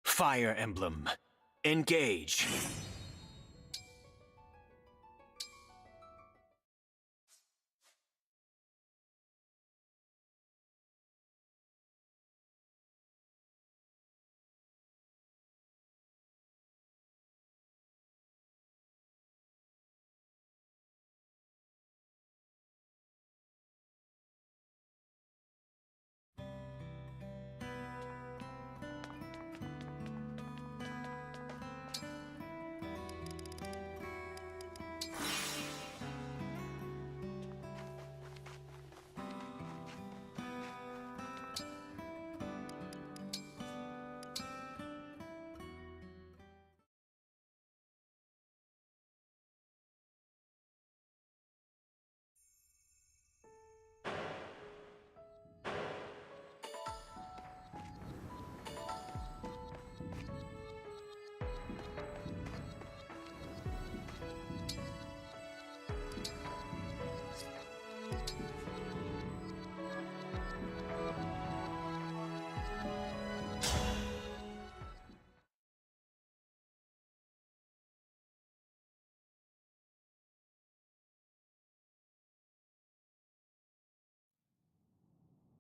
Fire Emblem. Engage.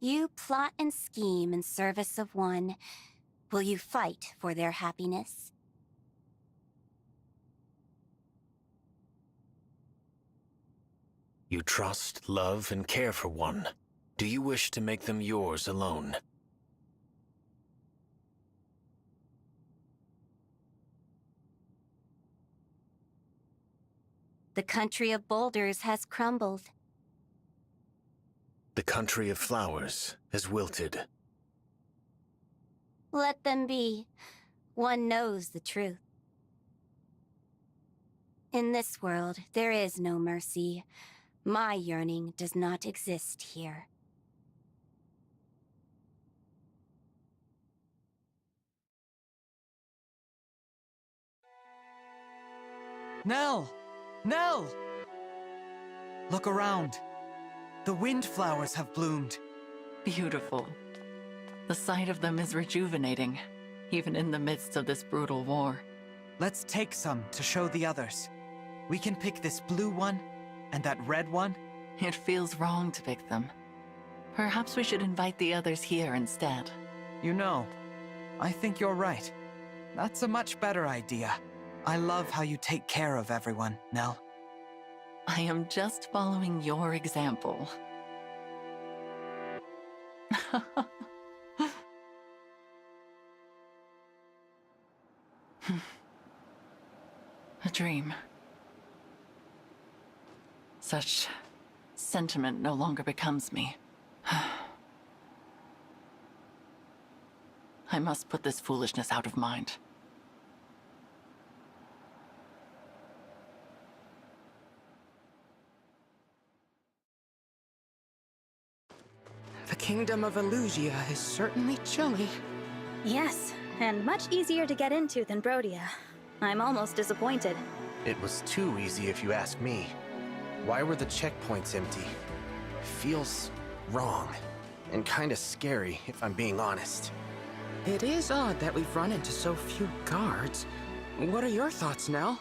You plot and scheme in service of one. Will you fight for their happiness? You trust, love, and care for one. Do you wish to make them yours alone? The country of boulders has crumbled. The country of flowers has wilted. Let them be. One knows the truth. In this world, there is no mercy. My yearning does not exist here. Nell! Nell! Look around. The windflowers have bloomed. Beautiful. The sight of them is rejuvenating, even in the midst of this brutal war. Let's take some to show the others. We can pick this blue one and that red one. It feels wrong to pick them. Perhaps we should invite the others here instead. You know, I think you're right. That's a much better idea. I love how you take care of everyone, Nell. I am just following your example. A dream. Such sentiment no longer becomes me. I must put this foolishness out of mind. The kingdom of Elusia is certainly chilly. Yes, and much easier to get into than Brodia. I'm almost disappointed. It was too easy if you ask me. Why were the checkpoints empty? Feels wrong. And kinda scary, if I'm being honest. It is odd that we've run into so few guards. What are your thoughts, Nell?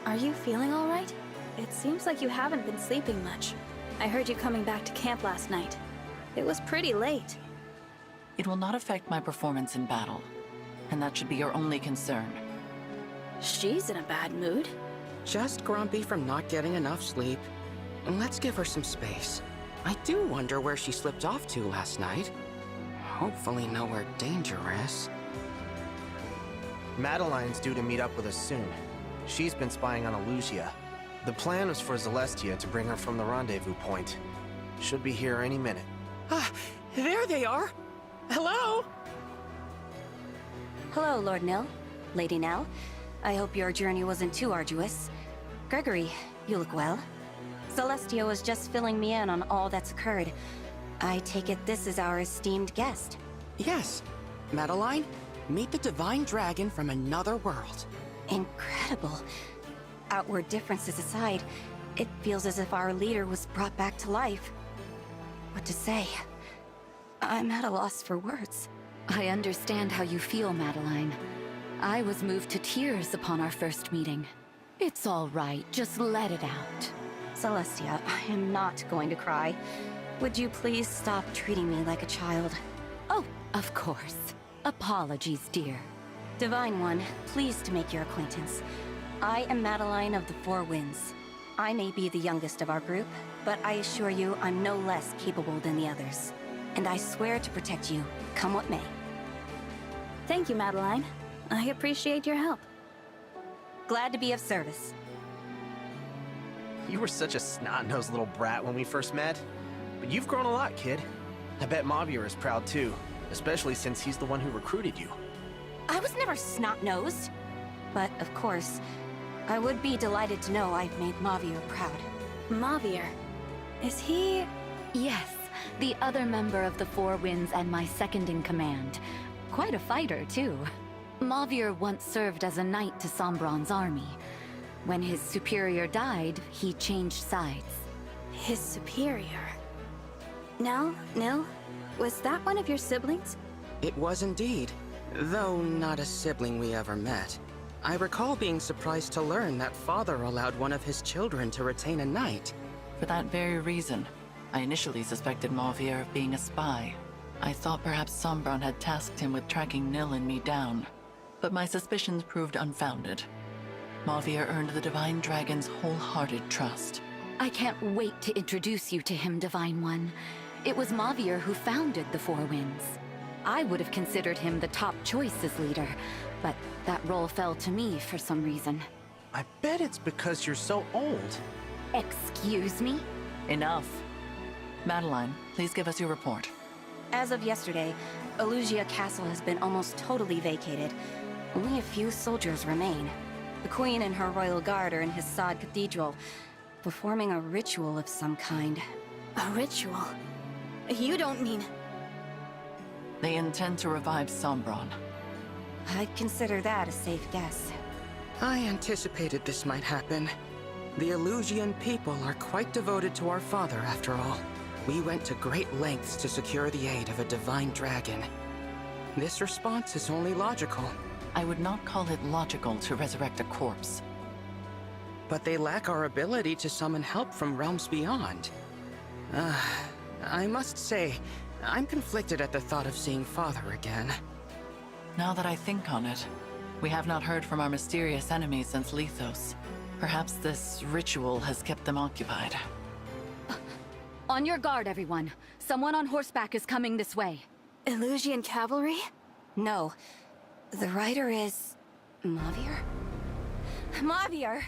Are you feeling all right? It seems like you haven't been sleeping much. I heard you coming back to camp last night. It was pretty late. It will not affect my performance in battle, and that should be your only concern. She's in a bad mood. Just grumpy from not getting enough sleep. Let's give her some space. I do wonder where she slipped off to last night. Hopefully nowhere dangerous. Madeline's due to meet up with us soon. She's been spying on Elusia. The plan was for Celestia to bring her from the rendezvous point. Should be here any minute. Ah, there they are! Hello? Hello, Lord Nil. Lady Nell. I hope your journey wasn't too arduous. Gregory, you look well. Celestia was just filling me in on all that's occurred. I take it this is our esteemed guest. Yes. Madeline, meet the divine dragon from another world. Incredible. Outward differences aside, it feels as if our leader was brought back to life. What to say? I'm at a loss for words. I understand how you feel, Madeline. I was moved to tears upon our first meeting. It's all right, just let it out. Celestia, I am not going to cry. Would you please stop treating me like a child? Oh, of course. Apologies, dear. Divine One, pleased to make your acquaintance. I am Madeline of the Four Winds. I may be the youngest of our group, but I assure you I'm no less capable than the others. And I swear to protect you, come what may. Thank you, Madeline. I appreciate your help. Glad to be of service. You were such a snot-nosed little brat when we first met. But you've grown a lot, kid. I bet Mavier is proud too, especially since he's the one who recruited you. I was never snot-nosed. But, of course, I would be delighted to know I've made Mavier proud. Mavier. Is he... Yes, the other member of the Four Winds and my second in command. Quite a fighter, too. Mavier once served as a knight to Sombron's army. When his superior died, he changed sides. his superior? Nil, was that one of your siblings? It was indeed, though not a sibling we ever met. I recall being surprised to learn that father allowed one of his children to retain a knight. For that very reason, I initially suspected Mavier of being a spy. I thought perhaps Sombron had tasked him with tracking Nil and me down, but my suspicions proved unfounded. Mavier earned the Divine Dragon's wholehearted trust. I can't wait to introduce you to him, Divine One. It was Mavier who founded the Four Winds. I would have considered him the top choice as leader, but that role fell to me for some reason. I bet it's because you're so old. Excuse me? Enough. Madeline, please give us your report. As of yesterday, Elugia Castle has been almost totally vacated. Only a few soldiers remain. The Queen and her royal guard are in Hissad Cathedral, performing a ritual of some kind. A ritual? You don't mean... They intend to revive Sombron. I'd consider that a safe guess. I anticipated this might happen. The Elusian people are quite devoted to our father, after all. We went to great lengths to secure the aid of a divine dragon. This response is only logical. I would not call it logical to resurrect a corpse. But they lack our ability to summon help from realms beyond. I must say, I'm conflicted at the thought of seeing father again. Now that I think on it, we have not heard from our mysterious enemies since Lethos. Perhaps this ritual has kept them occupied. On your guard, everyone. Someone on horseback is coming this way. Elusian cavalry? No. The rider is... Mavier? Mavier!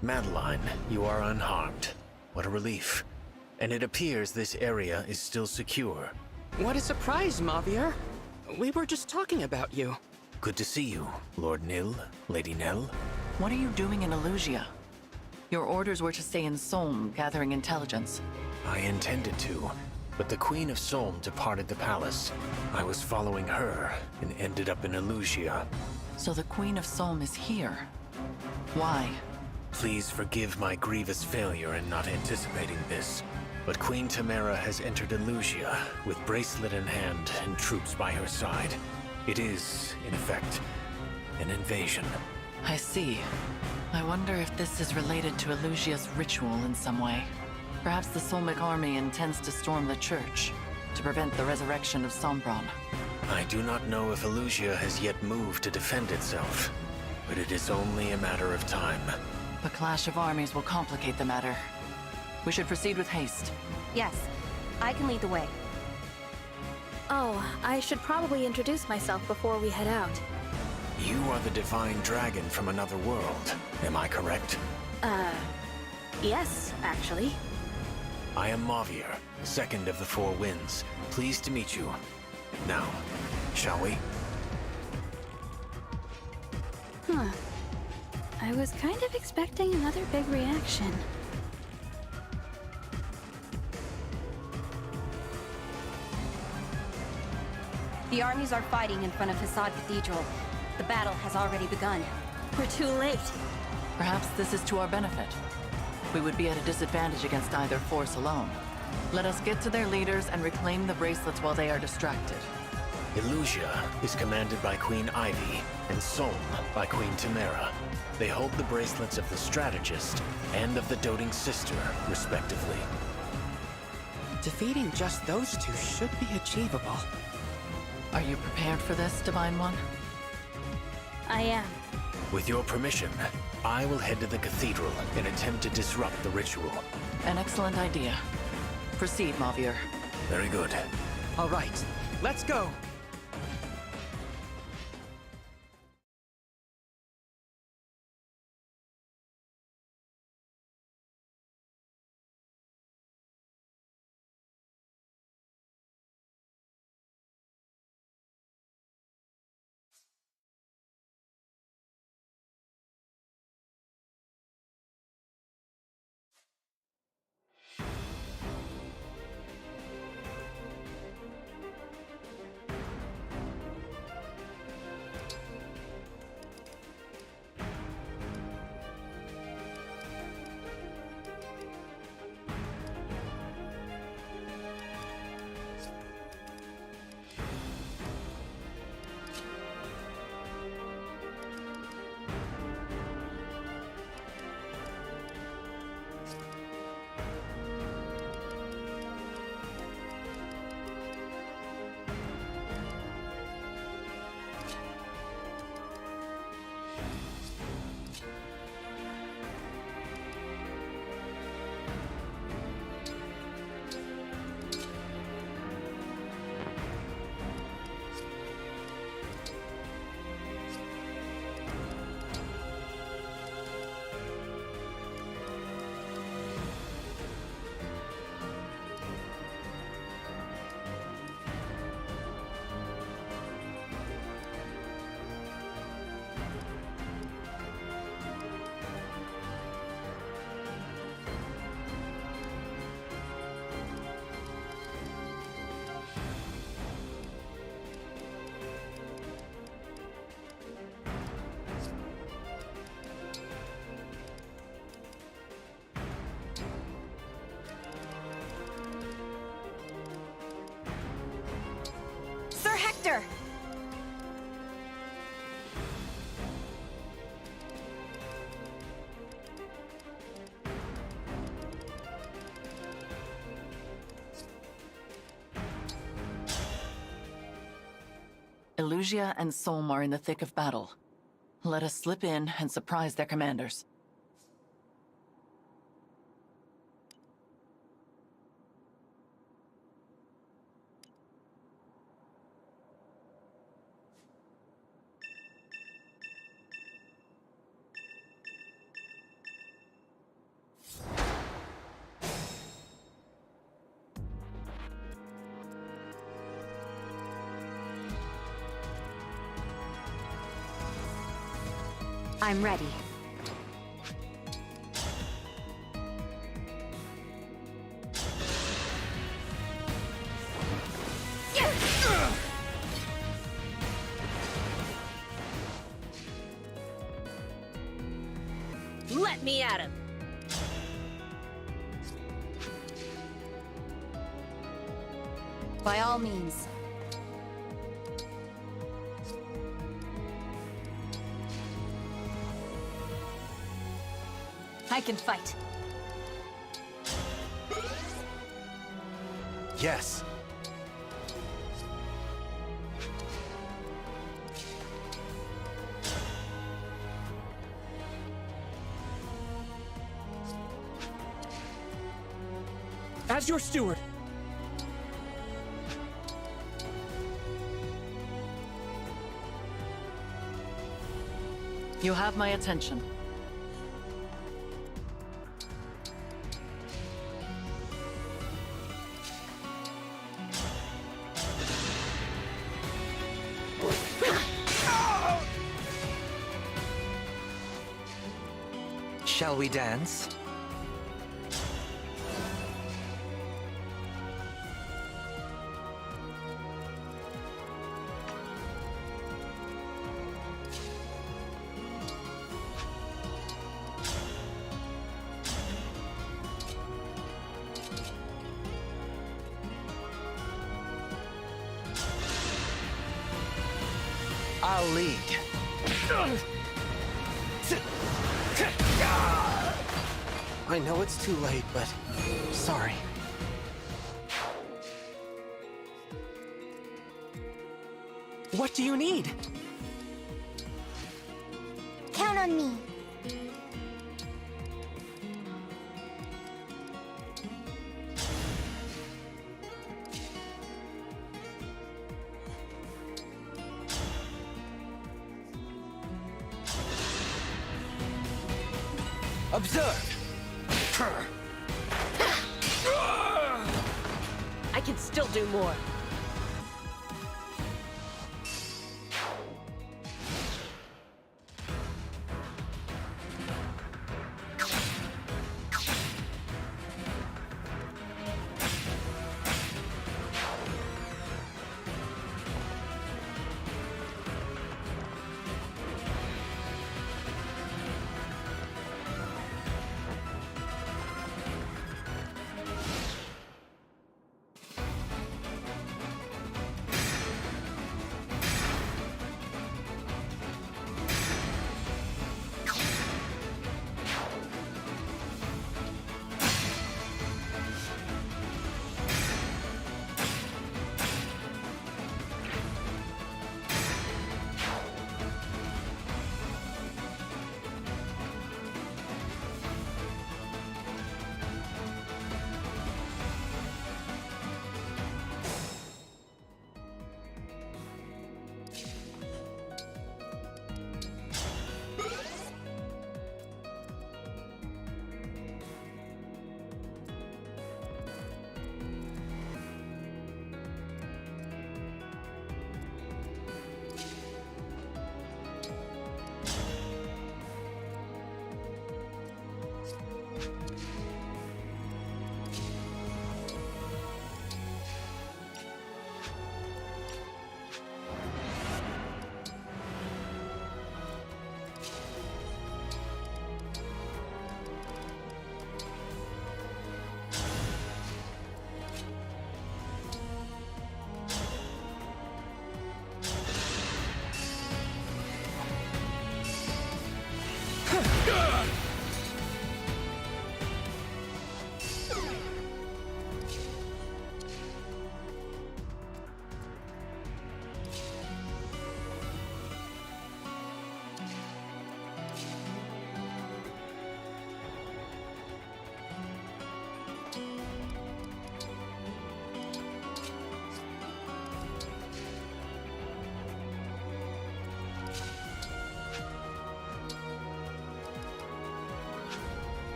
Madeline, you are unharmed. What a relief. And it appears this area is still secure. What a surprise, Mavier. We were just talking about you. Good to see you, Lord Nil, Lady Nell. What are you doing in Elugia? Your orders were to stay in Solm, gathering intelligence. I intended to, but the Queen of Solm departed the palace. I was following her and ended up in Elugia. So the Queen of Solm is here. Why? Please forgive my grievous failure in not anticipating this, but Queen Tamara has entered Elugia with bracelet in hand and troops by her side. It is, in effect, an invasion. I see. I wonder if this is related to Elugia's ritual in some way. Perhaps the Solmic army intends to storm the church to prevent the resurrection of Sombron. I do not know if Elugia has yet moved to defend itself, but it is only a matter of time. The clash of armies will complicate the matter. We should proceed with haste. Yes, I can lead the way. Oh, I should probably introduce myself before we head out. You are the divine dragon from another world, am I correct? Yes, actually. I am Mavier, second of the Four Winds. Pleased to meet you. Now, shall we? Huh. I was kind of expecting another big reaction. The armies are fighting in front of Facade Cathedral. The battle has already begun. We're too late. Perhaps this is to our benefit. We would be at a disadvantage against either force alone. Let us get to their leaders and reclaim the bracelets while they are distracted. Illusia is commanded by Queen Ivy, and Solm by Queen Tamara. They hold the bracelets of the Strategist and of the Doting Sister, respectively. Defeating just those two should be achievable. Are you prepared for this, Divine One? I am. With your permission, I will head to the cathedral and attempt to disrupt the ritual. An excellent idea. Proceed, Mavier. Very good. All right, let's go! Sir Hector! Illusia and Solm are in the thick of battle. Let us slip in and surprise their commanders. I'm ready. Let me at him! By all means. I can fight. Yes. As your steward. You have my attention. Shall we dance? I'll lead. I know it's too late, but sorry. What do you need? Count on me. Observe! I can still do more.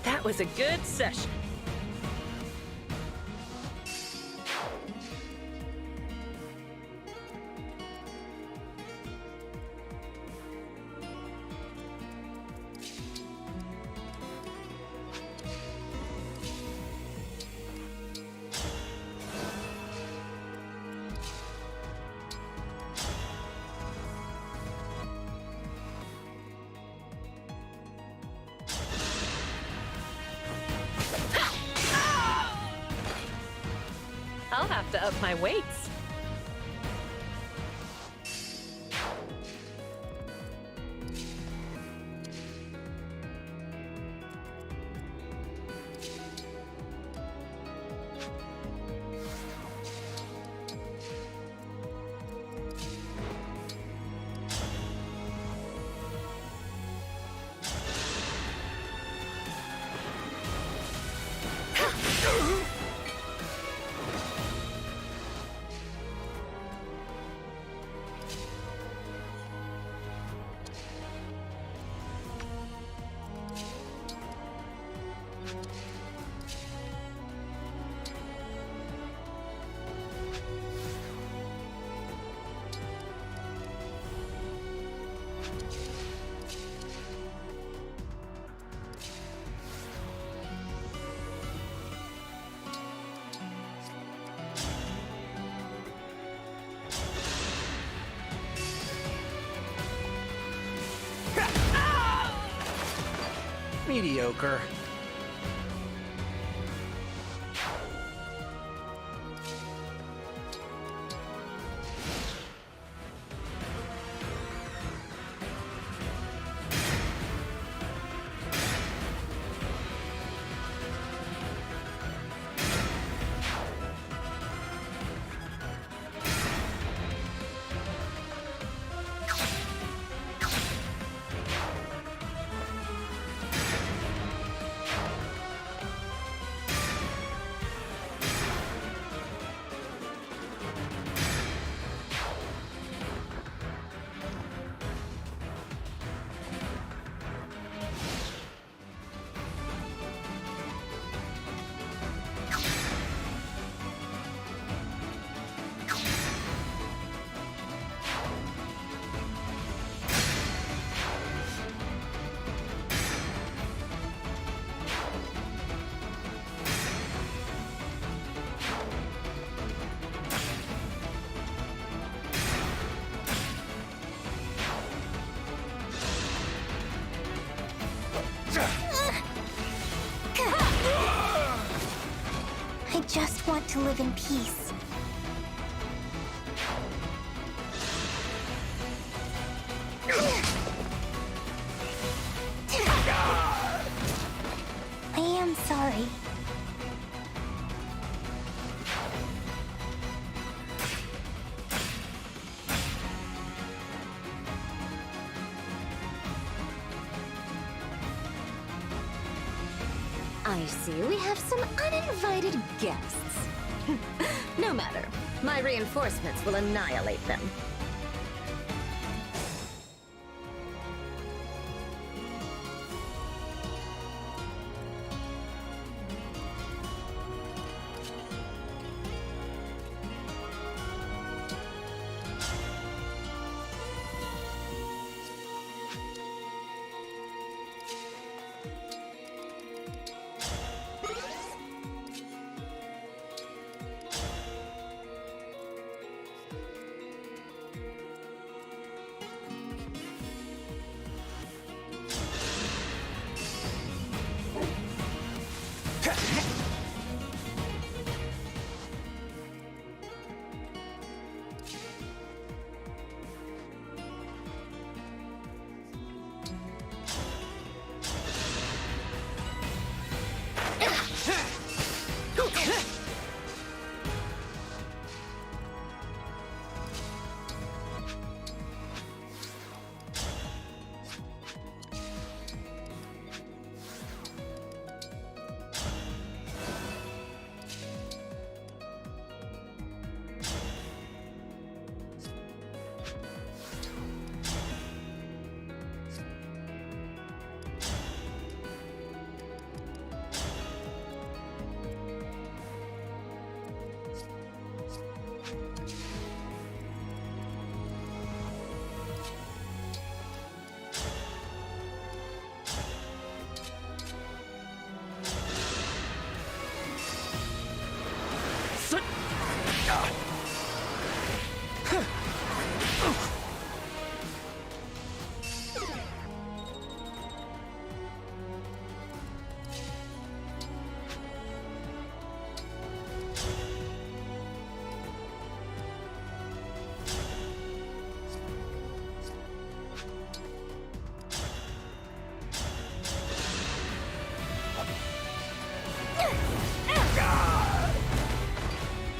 That was a good session. I'll have to up my weights. Mediocre. I just want to live in peace. I am sorry. I see we have some uninvited guests. No matter. My reinforcements will annihilate them.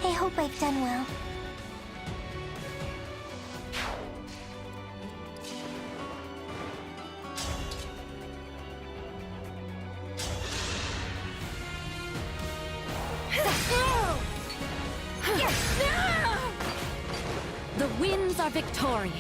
I hope I've done well. The winds are victorious.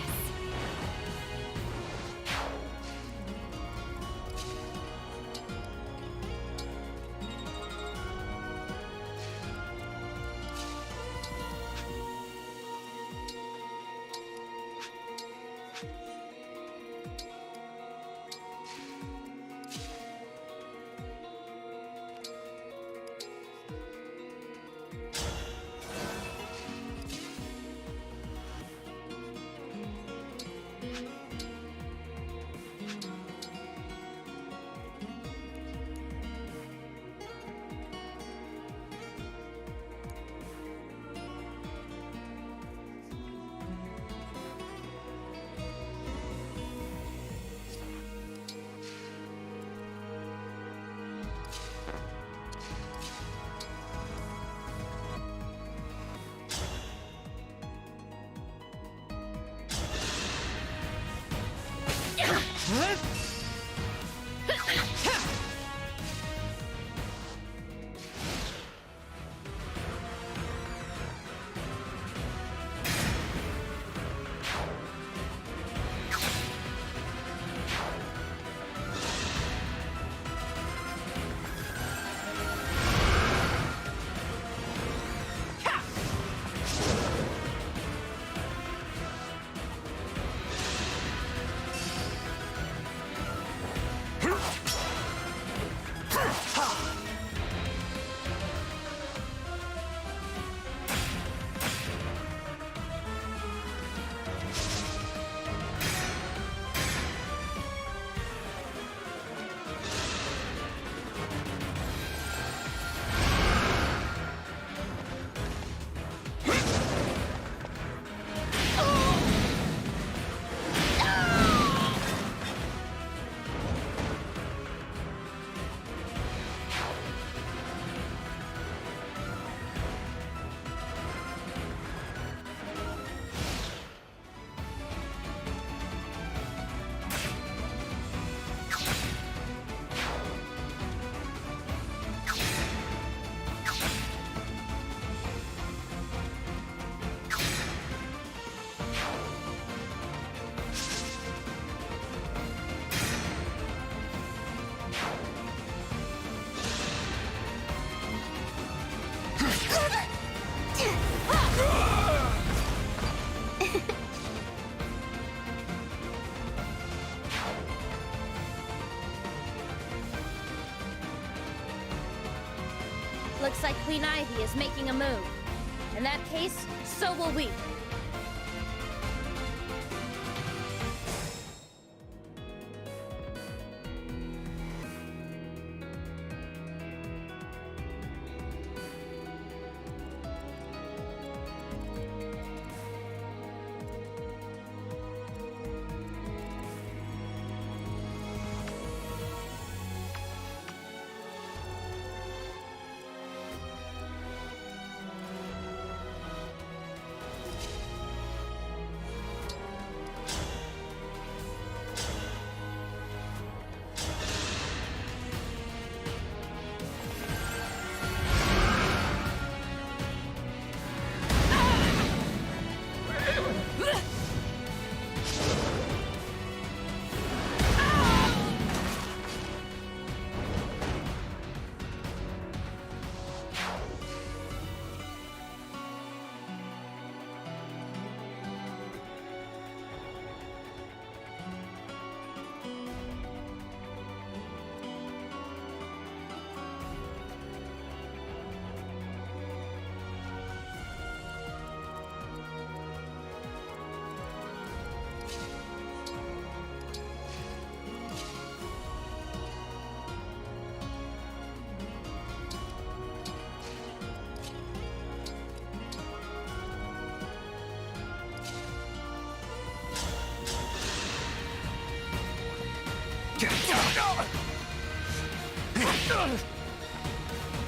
Looks like Queen Ivy is making a move. In that case, so will we.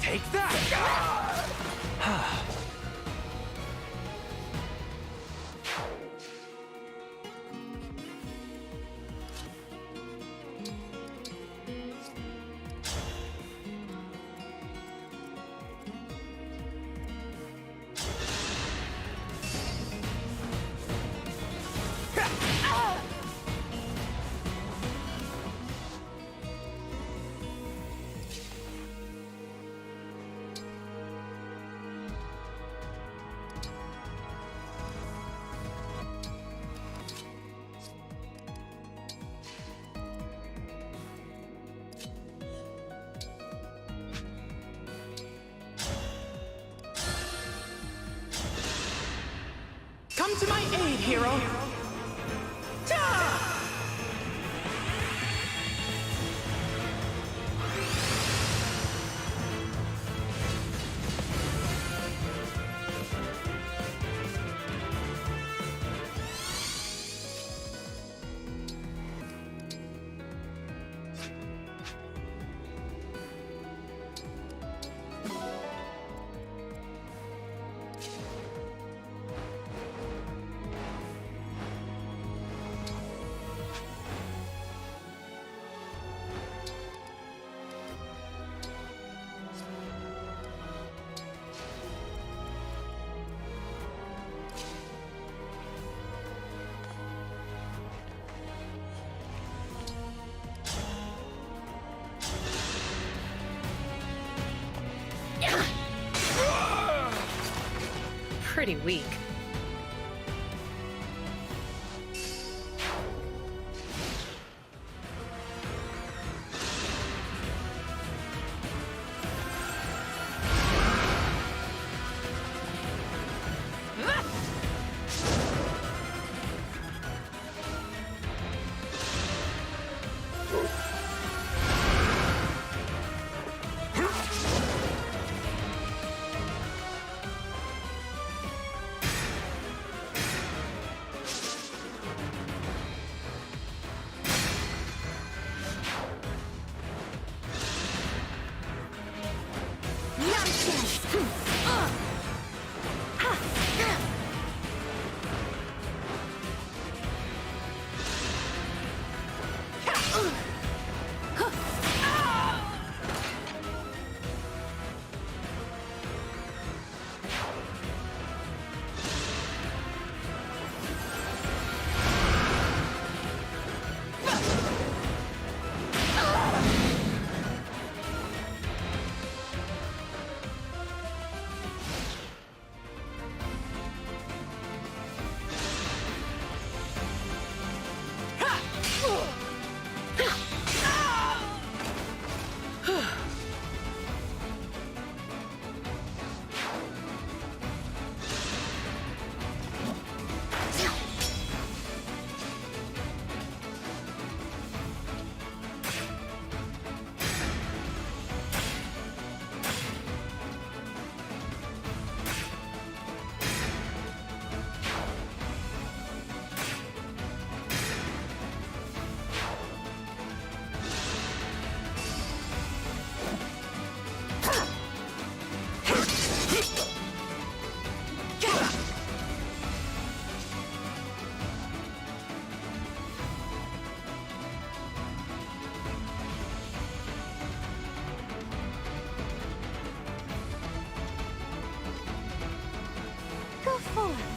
Take that! Come to my aid, hero! pretty weak.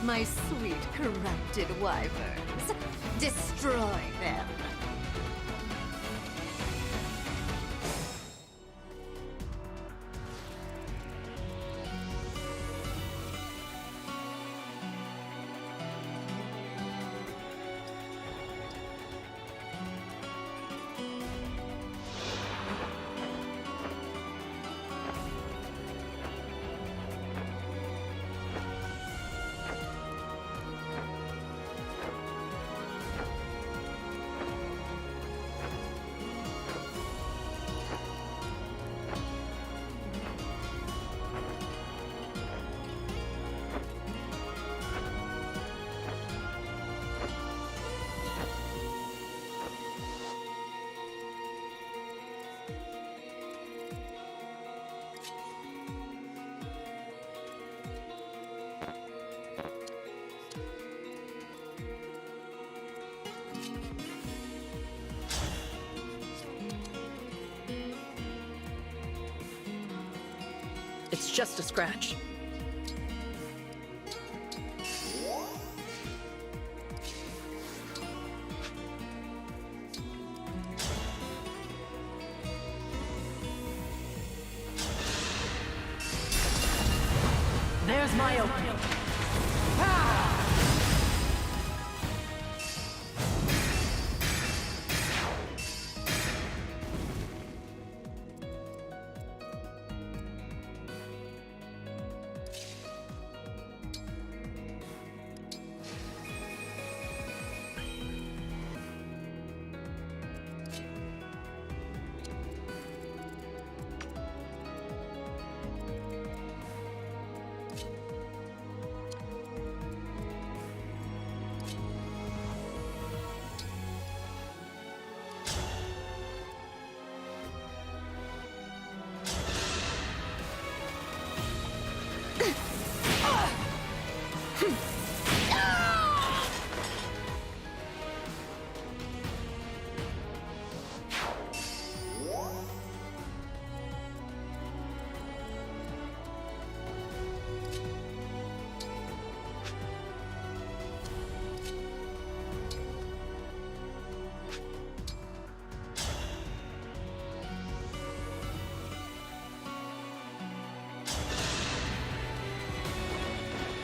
My sweet corrupted wyverns. Destroy them. It's just a scratch. There's my opening.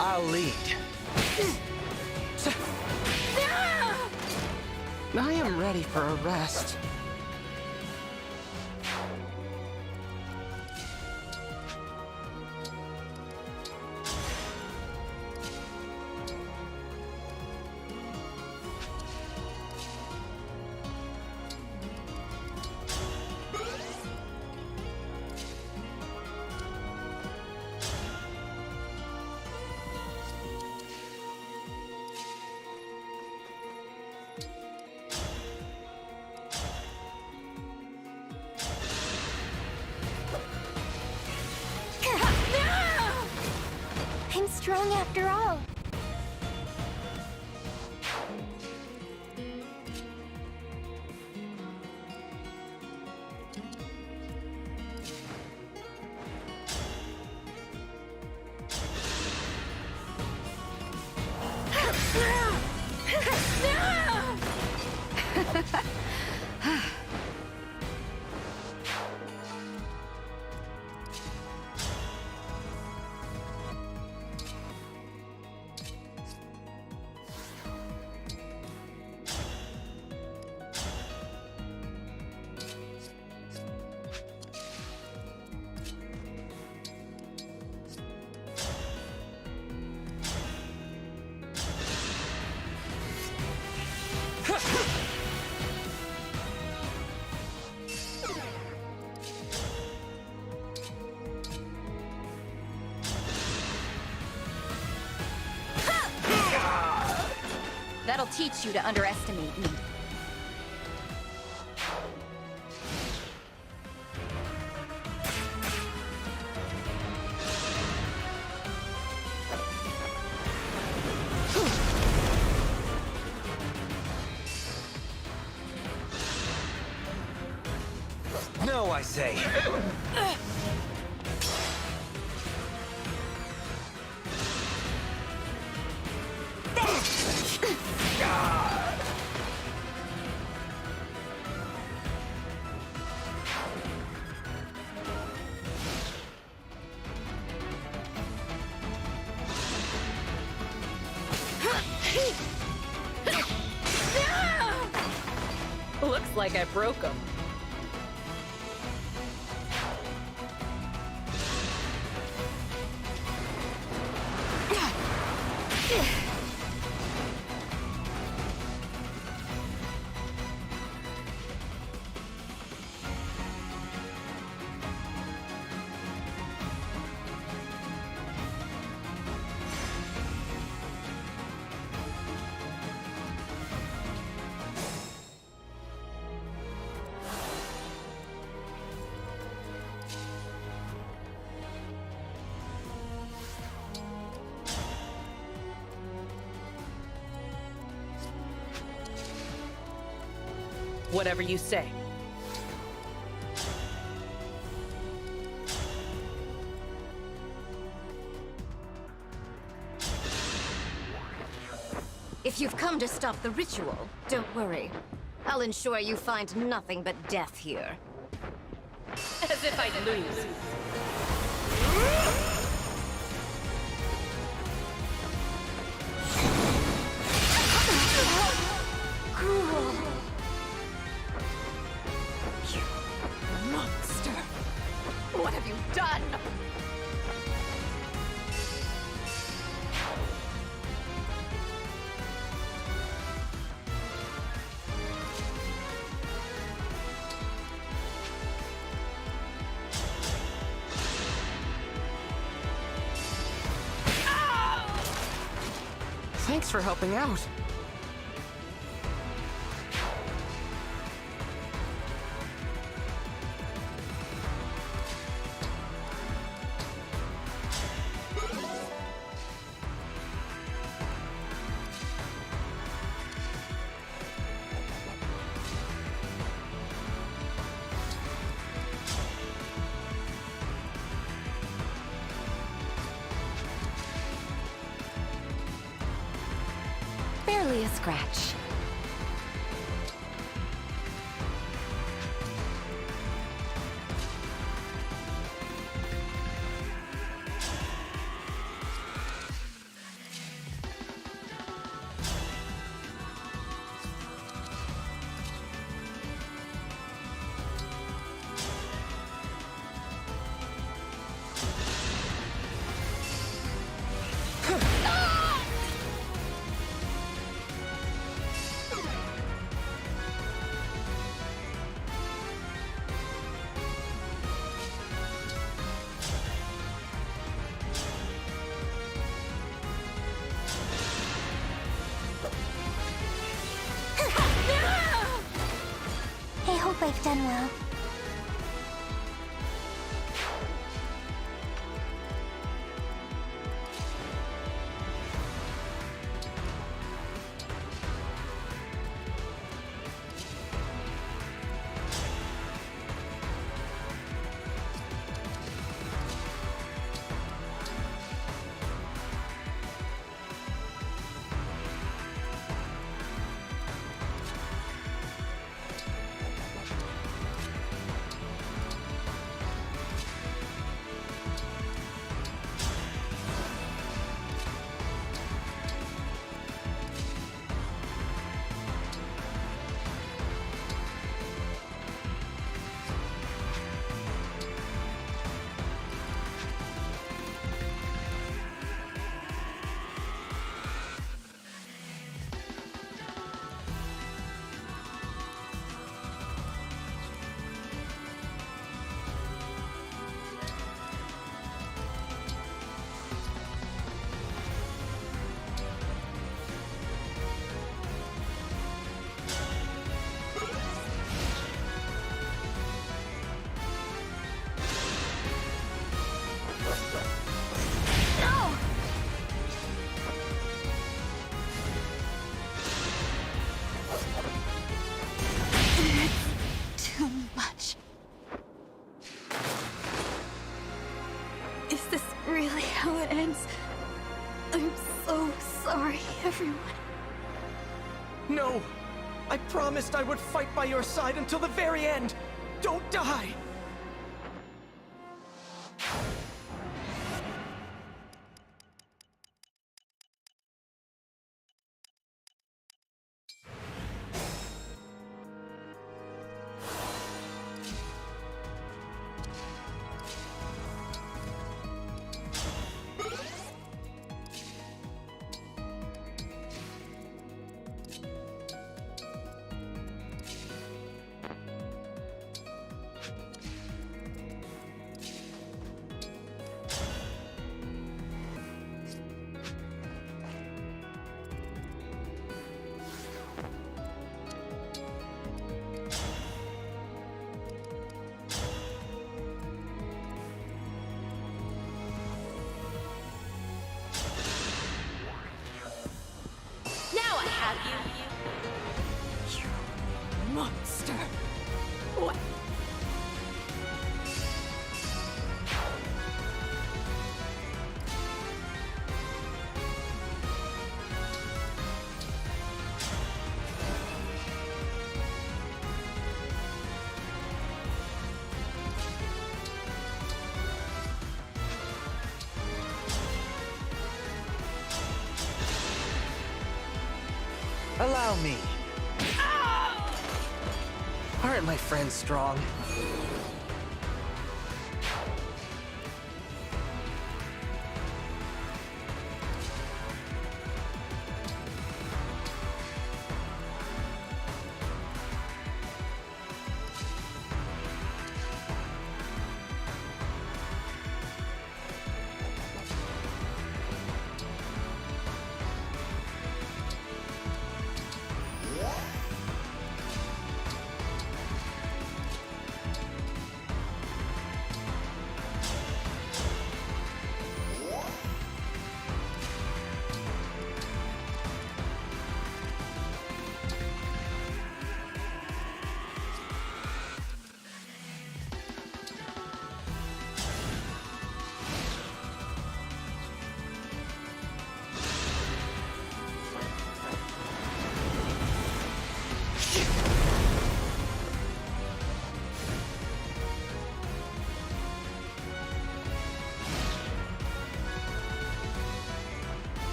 I'll lead. I am ready for a rest. I'm strong after all. That'll teach you to underestimate me. No, I say. Looks like I broke him. Whatever you say. If you've come to stop the ritual, don't worry. I'll ensure you find nothing but death here. As if I'd lose. Cruel. You monster! What have you done? Thanks for helping out. Barely a scratch. I've done well. Too much. Is this really how it ends? I'm so sorry, everyone. No! I promised I would fight by your side until the very end! Don't die! Now I have you. You monster. What? Allow me. Aren't my friends strong?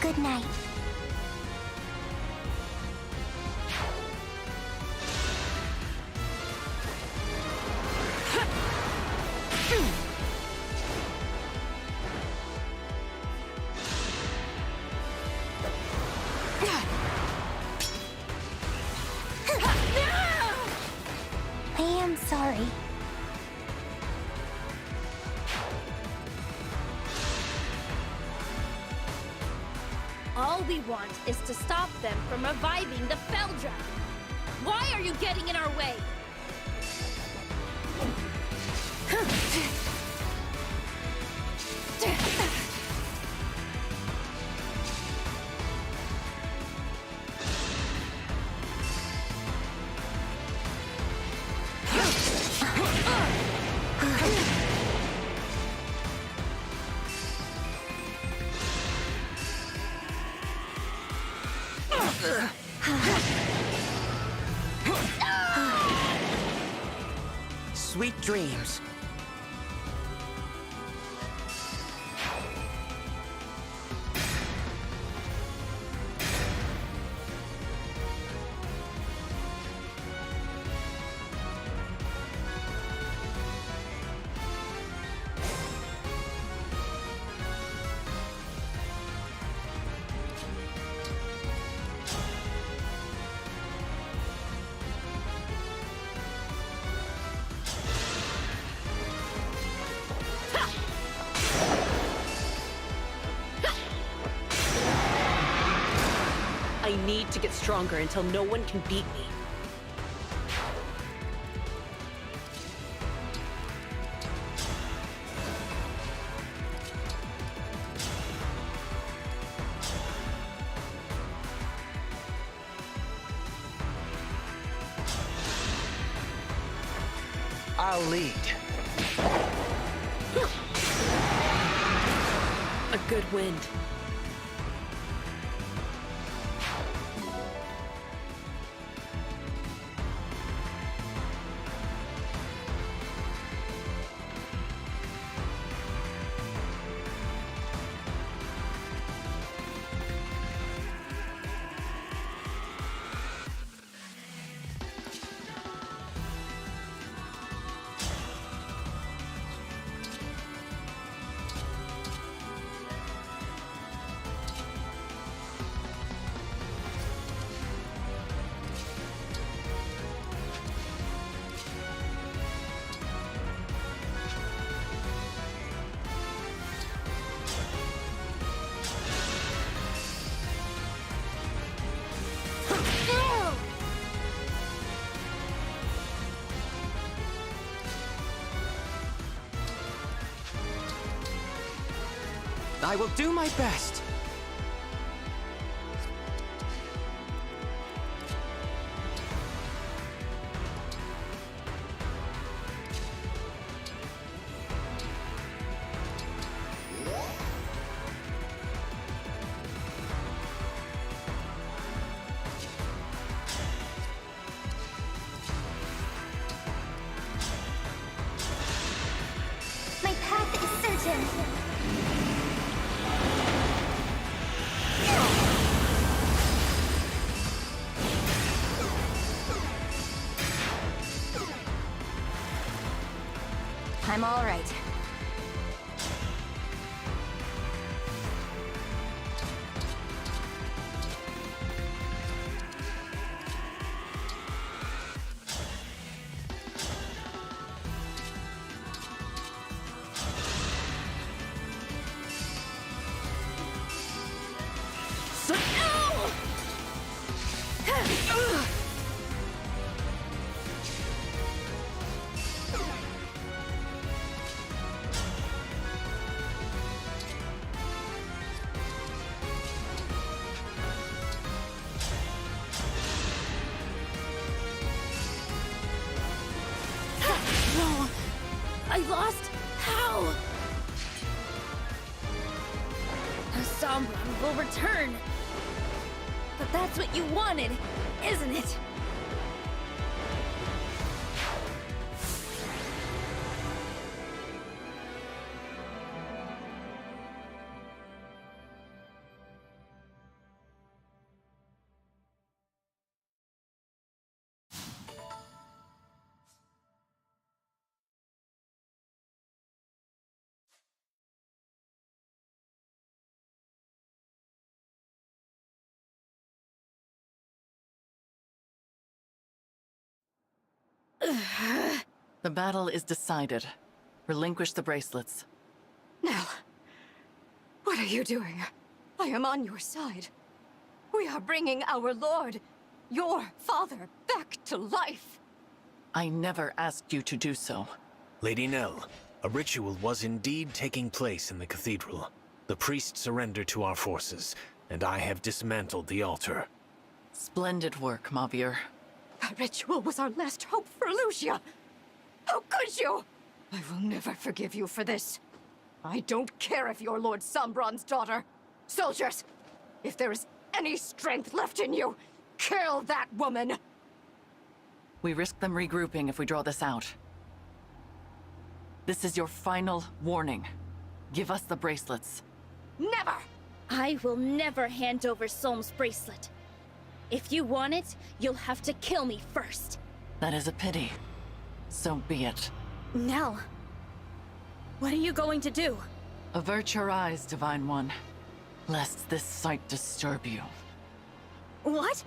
Good night. I am sorry. All we want is to stop them from reviving the Fell Dragon. Why are you getting in our way? Sweet dreams. I need to get stronger until no one can beat me. I'll lead. A good wind. I will do my best. My path is certain. I'm all right. I lost? How? Sombron will return. But that's what you wanted, isn't it? The battle is decided. Relinquish the bracelets. No. What are you doing? I am on your side. We are bringing our lord, your father, back to life. I never asked you to do so. Lady Nell, a ritual was indeed taking place in the cathedral. The priest surrendered to our forces, and I have dismantled the altar. Splendid work, Mavier. That ritual was our last hope for Lucia. How could you? I will never forgive you for this. I don't care if you're Lord Sombron's daughter. Soldiers, if there is any strength left in you, kill that woman! We risk them regrouping if we draw this out. This is your final warning. Give us the bracelets. Never! I will never hand over Solm's bracelet. If you want it, you'll have to kill me first. That is a pity. So be it. Nell, what are you going to do? Avert your eyes, Divine One, lest this sight disturb you. What?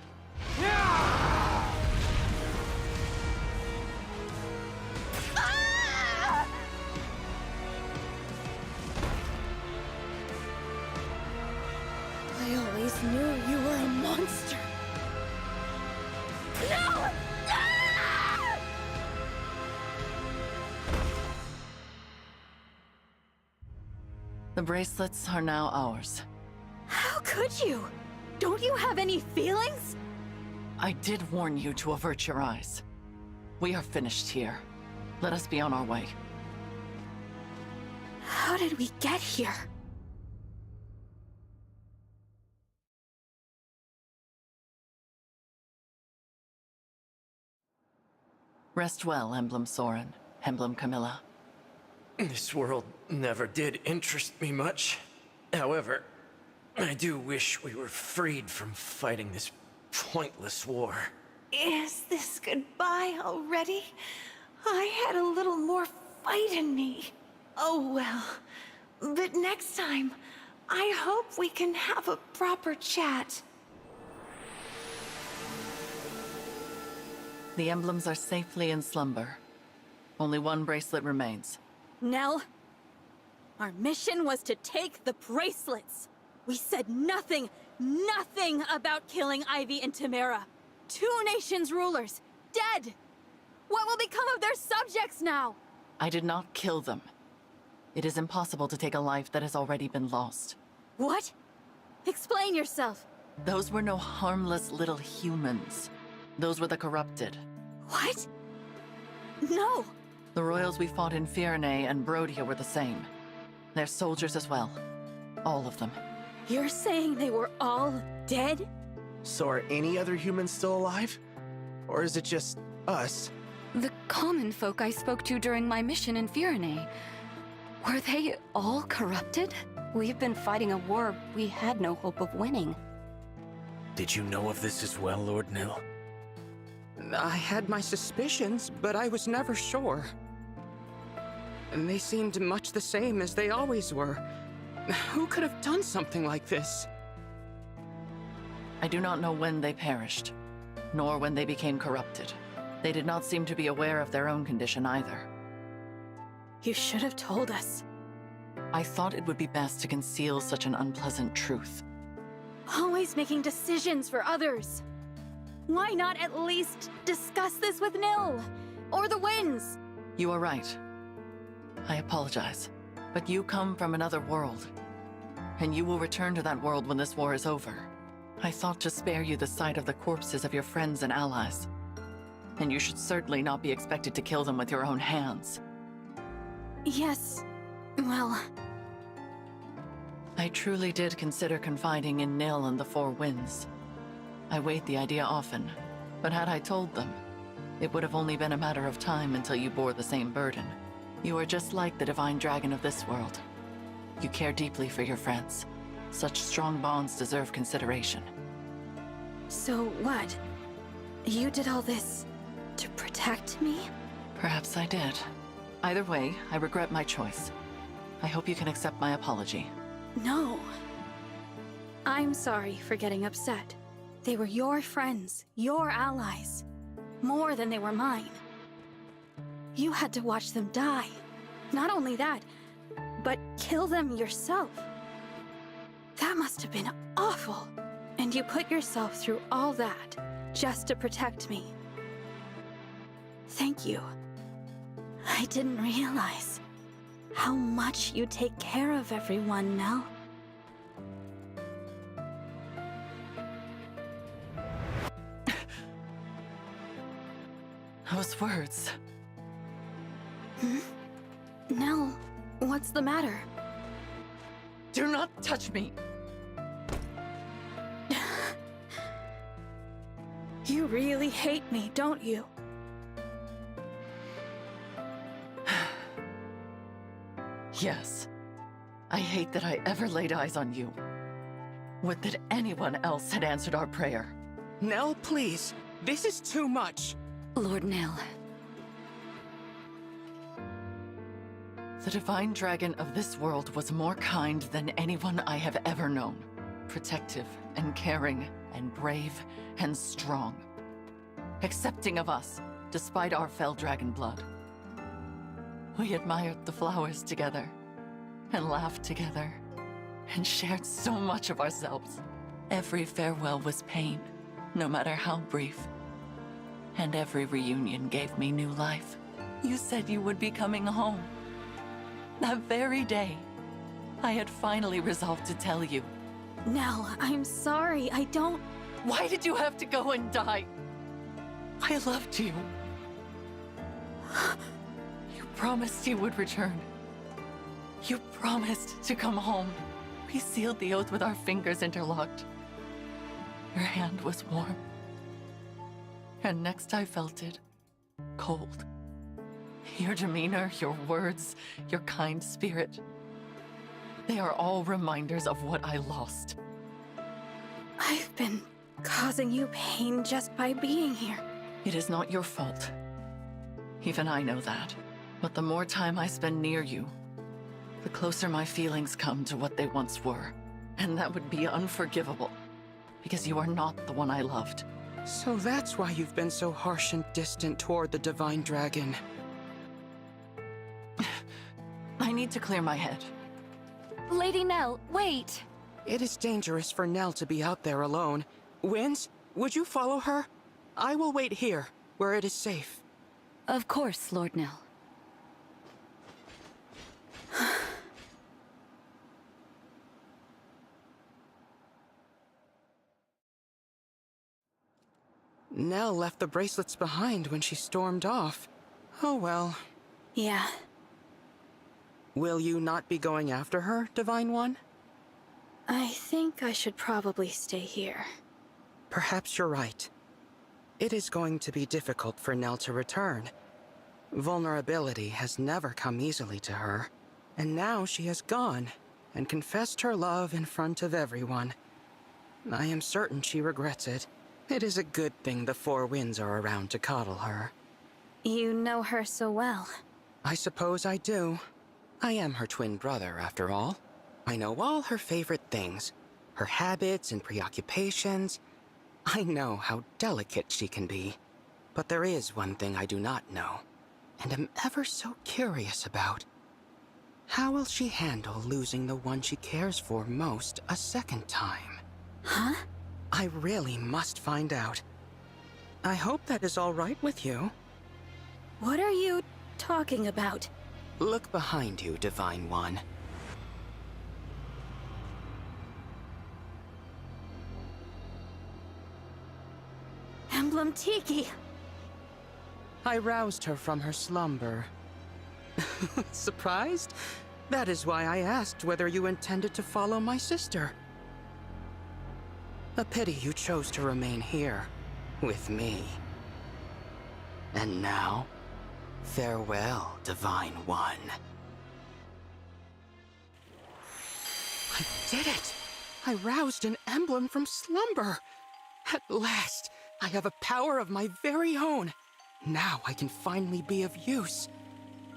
I always knew you were a monster. No! Ah! The bracelets are now ours. How could you? Don't you have any feelings? I did warn you to avert your eyes. We are finished here. Let us be on our way. How did we get here? Rest well, Emblem Soren, Emblem Camilla. This world never did interest me much. However, I do wish we were freed from fighting this pointless war. Is this goodbye already? I had a little more fight in me. Oh well. But next time, I hope we can have a proper chat. The emblems are safely in slumber. Only one bracelet remains. Nell, our mission was to take the bracelets. We said nothing about killing Ivy and Tamara. 2 nations' rulers, dead. What will become of their subjects now? I did not kill them. It is impossible to take a life that has already been lost. What? Explain yourself. Those were no harmless little humans. Those were the corrupted. What? No. The royals we fought in Firenze and Brodia were the same. They're soldiers as well. All of them. You're saying they were all dead? So are any other humans still alive? Or is it just us? The common folk I spoke to during my mission in Firenze. Were they all corrupted? We've been fighting a war we had no hope of winning. Did you know of this as well, Lord Nil? I had my suspicions, but I was never sure. And they seemed much the same as they always were. Who could have done something like this? I do not know when they perished, nor when they became corrupted. They did not seem to be aware of their own condition either. You should have told us. I thought it would be best to conceal such an unpleasant truth. Always making decisions for others. Why not at least discuss this with Nil? Or the Winds? You are right. I apologize. But you come from another world. And you will return to that world when this war is over. I thought to spare you the sight of the corpses of your friends and allies. And you should certainly not be expected to kill them with your own hands. Yes. Well... I truly did consider confiding in Nil and the Four Winds. I weighed the idea often, but had I told them, it would have only been a matter of time until you bore the same burden. You are just like the Divine Dragon of this world. You care deeply for your friends. Such strong bonds deserve consideration. So what? You did all this to protect me? Perhaps I did. Either way, I regret my choice. I hope you can accept my apology. No. I'm sorry for getting upset. They were your friends, your allies, more than they were mine. You had to watch them die. Not only that, but kill them yourself. That That must have been awful. And you put yourself through all that just to protect me. Thank you. I didn't realize how much you take care of everyone, Nell. Those words. Nell, what's the matter? Do not touch me! You really hate me, don't you? Yes. I hate that I ever laid eyes on you. Would that anyone else had answered our prayer. Nell, please. This is too much. Lord Nell. The divine dragon of this world was more kind than anyone I have ever known. Protective and caring and brave and strong. Accepting of us, despite our fell dragon blood. We admired the flowers together, and laughed together, and shared so much of ourselves. Every farewell was pain, no matter how brief. And every reunion gave me new life. You said you would be coming home. That very day, I had finally resolved to tell you. Nell, I'm sorry, I don't... Why did you have to go and die? I loved you. You promised you would return. You promised to come home. We sealed the oath with our fingers interlocked. Your hand was warm. And next I felt it, cold. Your demeanor, your words, your kind spirit. They are all reminders of what I lost. I've been causing you pain just by being here. It is not your fault. Even I know that. But the more time I spend near you, the closer my feelings come to what they once were. And that would be unforgivable, because you are not the one I loved. So that's why you've been so harsh and distant toward the Divine Dragon. I need to clear my head. Lady Nell, wait! It is dangerous for Nell to be out there alone. Winds, would you follow her? I will wait here, where it is safe. Of course, Lord Nell. Nell left the bracelets behind when she stormed off. Oh well. Yeah. Will you not be going after her, Divine One? I think I should probably stay here. Perhaps you're right. It is going to be difficult for Nell to return. Vulnerability has never come easily to her. And now she has gone and confessed her love in front of everyone. I am certain she regrets it. It is a good thing the Four Winds are around to coddle her. You know her so well. I suppose I do. I am her twin brother, after all. I know all her favorite things, her habits and preoccupations. I know how delicate she can be. But there is one thing I do not know, and am ever so curious about. How will she handle losing the one she cares for most a second time? Huh? I really must find out. I hope that is all right with you. What are you talking about? Look behind you, Divine One. Emblem Tiki! I roused her from her slumber. Surprised? That is why I asked whether you intended to follow my sister. A pity you chose to remain here, with me. And now, farewell, Divine One. I did it! I roused an emblem from slumber! At last, I have a power of my very own! Now I can finally be of use.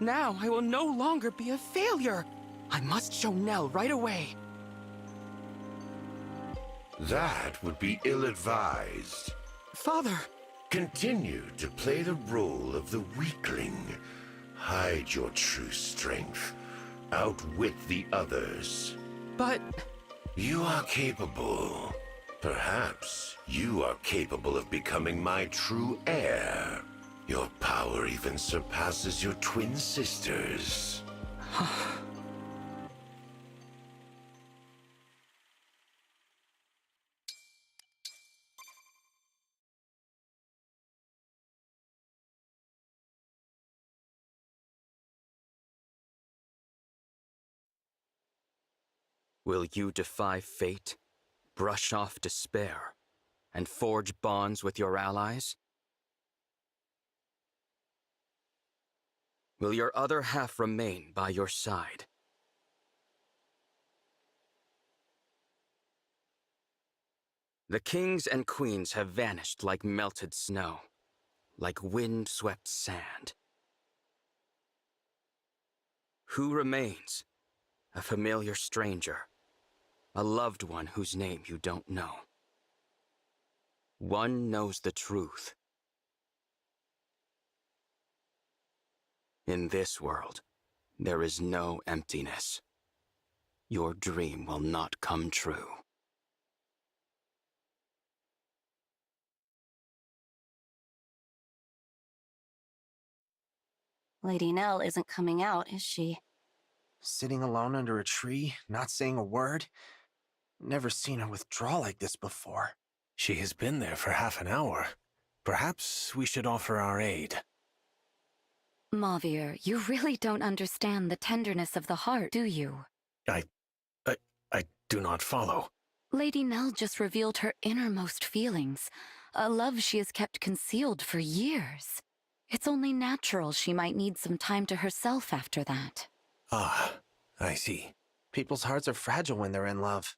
Now I will no longer be a failure! I must show Nell right away! That would be ill-advised. Father! Continue to play the role of the weakling. Hide your true strength. Outwit the others. But... You are capable. Perhaps you are capable of becoming my true heir. Your power even surpasses your twin sisters. Will you defy fate, brush off despair, and forge bonds with your allies? Will your other half remain by your side? The kings and queens have vanished like melted snow, like wind-swept sand. Who remains? A familiar stranger, a loved one whose name you don't know. One knows the truth. In this world, there is no emptiness. Your dream will not come true. Lady Nell isn't coming out, is she? Sitting alone under a tree, not saying a word? Never seen her withdraw like this before. She has been there for half an hour. Perhaps we should offer our aid. Mavier, you really don't understand the tenderness of the heart, do you? I do not follow. Lady Nell just revealed her innermost feelings, a love she has kept concealed for years. It's only natural she might need some time to herself after that. Ah, I see. People's hearts are fragile when they're in love.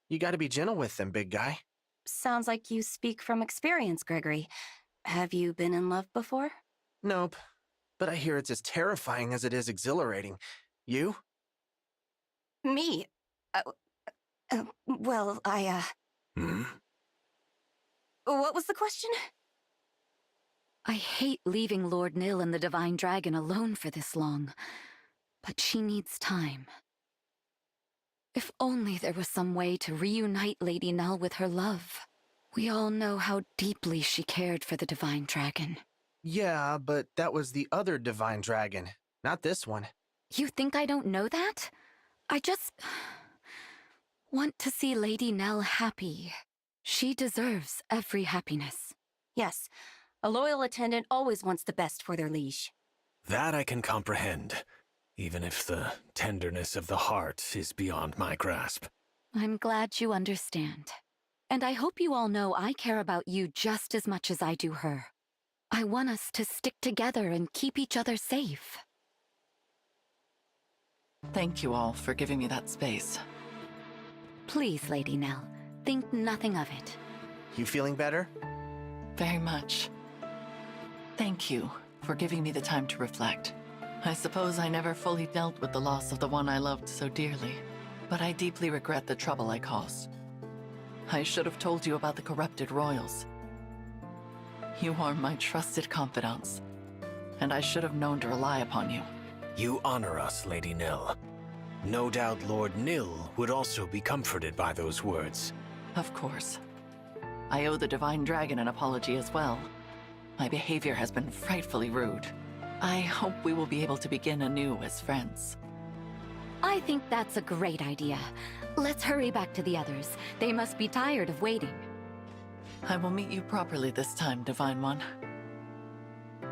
You gotta be gentle with them, big guy. Sounds like you speak from experience, Gregory. Have you been in love before? Nope. But I hear it's as terrifying as it is exhilarating. You? Me? Well, Hmm? What was the question? I hate leaving Lord Nil and the Divine Dragon alone for this long, but she needs time. If only there was some way to reunite Lady Nell with her love. We all know how deeply she cared for the Divine Dragon. Yeah, but that was the other divine dragon, not this one. You think I don't know that? I just want to see Lady Nell happy. She deserves every happiness. Yes, a loyal attendant always wants the best for their liege. That I can comprehend, even if the tenderness of the heart is beyond my grasp. I'm glad you understand. And I hope you all know I care about you just as much as I do her. I want us to stick together and keep each other safe. Thank you all for giving me that space. Please, Lady Nell, think nothing of it. You feeling better? Very much. Thank you for giving me the time to reflect. I suppose I never fully dealt with the loss of the one I loved so dearly, but I deeply regret the trouble I caused. I should have told you about the corrupted royals. You are my trusted confidants, and I should have known to rely upon you. You honor us, Lady Nil. No doubt Lord Nil would also be comforted by those words. Of course. I owe the Divine Dragon an apology as well. My behavior has been frightfully rude. I hope we will be able to begin anew as friends. I think that's a great idea. Let's hurry back to the others. They must be tired of waiting. I will meet you properly this time, Divine One.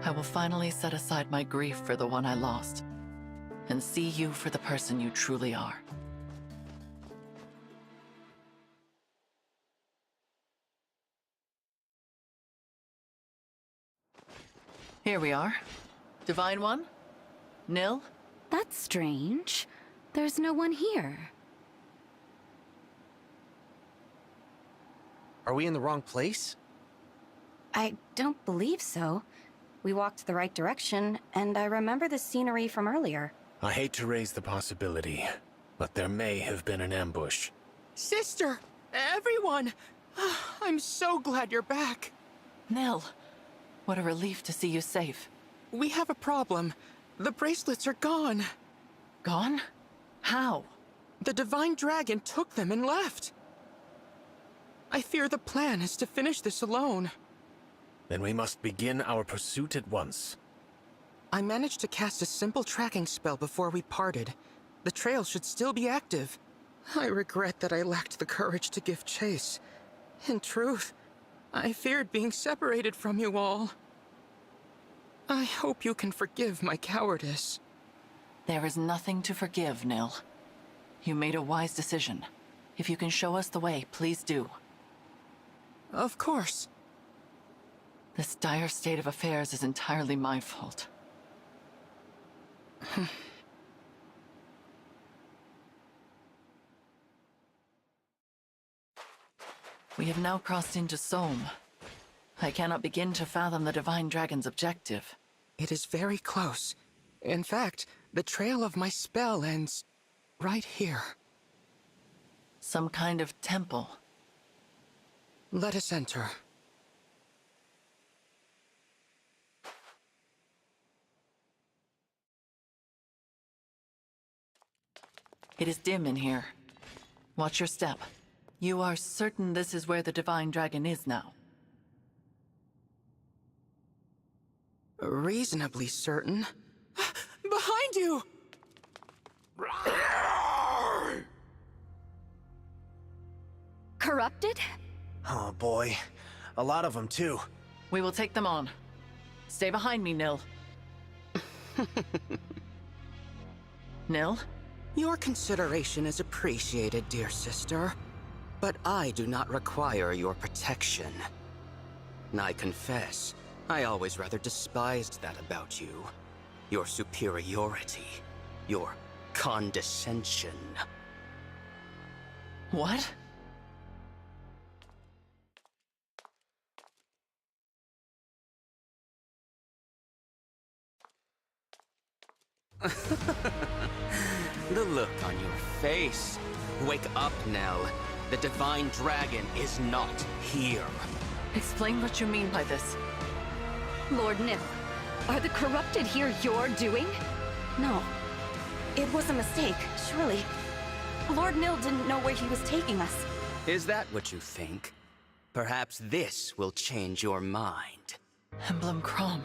I will finally set aside my grief for the one I lost, and see you for the person you truly are. Here we are. Divine One? Nil? That's strange. There's no one here. Are we in the wrong place? I don't believe so. We walked the right direction, and I remember the scenery from earlier. I hate to raise the possibility, but there may have been an ambush. Sister! Everyone! I'm so glad you're back. Nil, what a relief to see you safe. We have a problem. The bracelets are gone. Gone? How? The Divine Dragon took them and left. I fear the plan is to finish this alone. Then we must begin our pursuit at once. I managed to cast a simple tracking spell before we parted. The trail should still be active. I regret that I lacked the courage to give chase. In truth, I feared being separated from you all. I hope you can forgive my cowardice. There is nothing to forgive, Nil. You made a wise decision. If you can show us the way, please do. Of course. This dire state of affairs is entirely my fault. We have now crossed into Sohm. I cannot begin to fathom the Divine Dragon's objective. It is very close. In fact, the trail of my spell ends right here. Some kind of temple. Let us enter. It is dim in here. Watch your step. You are certain this is where the Divine Dragon is now? Reasonably certain. Behind you! Corrupted? Oh boy. A lot of them too. We will take them on. Stay behind me, Nil. Nil? Your consideration is appreciated, dear sister. But I do not require your protection. I confess, I always rather despised that about you. Your superiority. Your condescension. What? The look on your face. Wake up, Nell. The Divine Dragon is not here. Explain what you mean by this. Lord Nil, are the corrupted here your doing? No. It was a mistake, surely. Lord Nil didn't know where he was taking us. Is that what you think? Perhaps this will change your mind. Emblem Crom.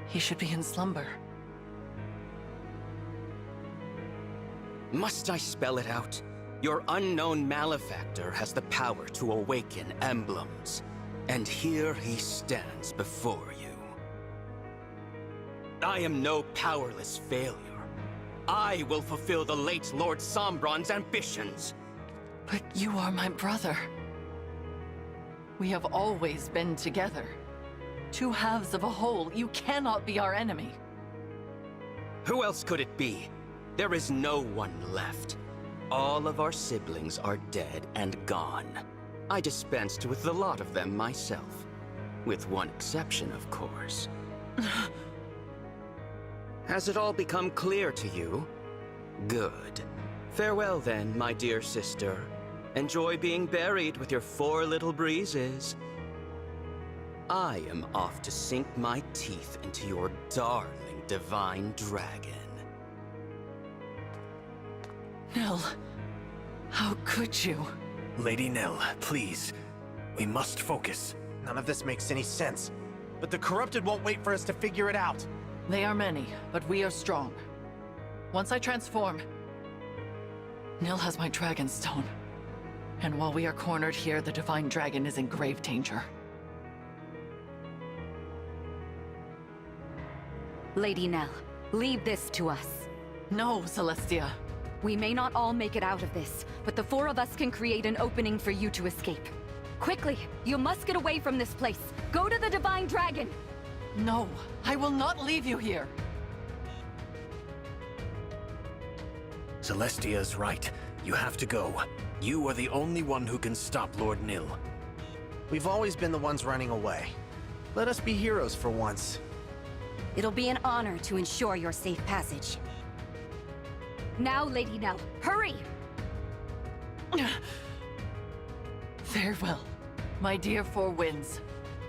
He should be in slumber. Must I spell it out? Your unknown malefactor has the power to awaken emblems. And here he stands before you. I am no powerless failure. I will fulfill the late Lord Sombron's ambitions. But you are my brother. We have always been together. Two halves of a whole. You cannot be our enemy. Who else could it be? There is no one left. All of our siblings are dead and gone. I dispensed with the lot of them myself. With one exception, of course. Has it all become clear to you? Good. Farewell then, my dear sister. Enjoy being buried with your 4 little breezes. I am off to sink my teeth into your darling Divine Dragon. Nil, how could you? Lady Nell, please. We must focus. None of this makes any sense. But the corrupted won't wait for us to figure it out. They are many, but we are strong. Once I transform, Nil has my Dragon Stone. And while we are cornered here, the Divine Dragon is in grave danger. Lady Nell, leave this to us. No, Celestia. We may not all make it out of this, but the 4 of us can create an opening for you to escape. Quickly, you must get away from this place. Go to the Divine Dragon! No, I will not leave you here. Celestia's right. You have to go. You are the only one who can stop Lord Nil. We've always been the ones running away. Let us be heroes for once. It'll be an honor to ensure your safe passage. Now, Lady Nell, hurry! Farewell, my dear 4 Winds.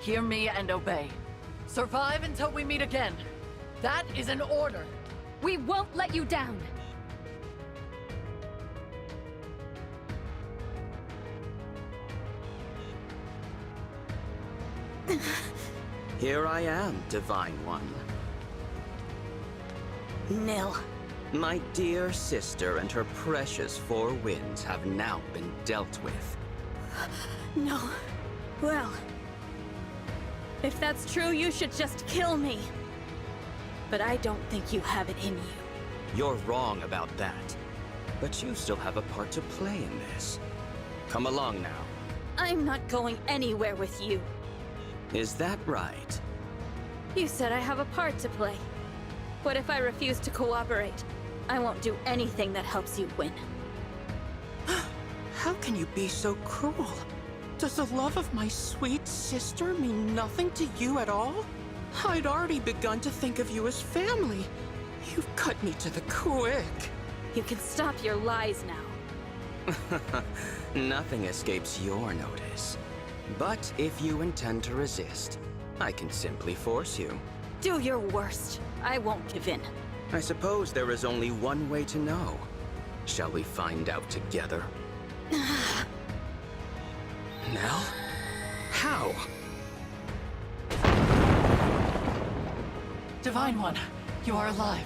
Hear me and obey. Survive until we meet again. That is an order. We won't let you down! Here I am, Divine One. Nil. My dear sister and her precious four winds have now been dealt with. No. Well, if that's true, you should just kill me. But I don't think you have it in you. You're wrong about that. But you still have a part to play in this. Come along now. I'm not going anywhere with you. Is that right? You said I have a part to play. What if I refuse to cooperate? I won't do anything that helps you win. How can you be so cruel? Does the love of my sweet sister mean nothing to you at all? I'd already begun to think of you as family. You've cut me to the quick. You can stop your lies now. Nothing escapes your notice. But if you intend to resist, I can simply force you. Do your worst. I won't give in. I suppose there is only one way to know. Shall we find out together? Nell? How? Divine One, you are alive.